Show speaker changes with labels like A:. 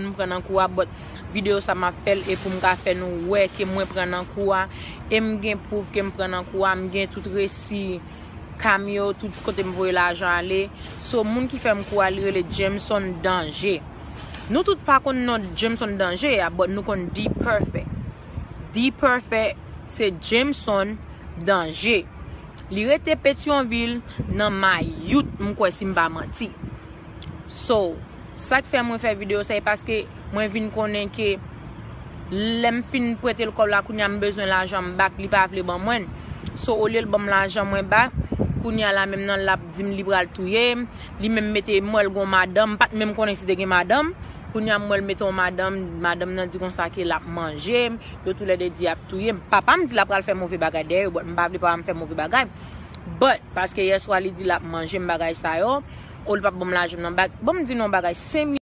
A: moun prendre en cours but vidéo ça m'a fait et pour me faire nous ouais que moi prendre en cours et me gain prouve que me prendre en cours me gain tout récit camio tout côté me voyer l'argent aller so moun qui fait me cours aller le Jameson Danger nous tout pas connait non Jameson Danger but nous connait D Perfect c'est Jameson Danger li rete Pétionville dans ma youth m'kwa si m'pa menti so ça que fait moi faire vidéo c'est parce que moi vinn connait que l'aime fin prêter le corps là kounya m besoin l'argent back li pa vle bon moi so au lieu bon l'argent moi back kounya la même nan la dim libral touyer li même mette moi gon madame pas même connait si de madame kounya moi mettons madame nan dit comme ça que l'a manger yo tout les de di ap touyer papa me dit la pral faire mauvais bagay derrière but m'pa vle pas me faire mauvais bagay but parce que hier soir li dit la manger bagay ça yo ou le pas bon l'argent nan back bon me dit non bagay 5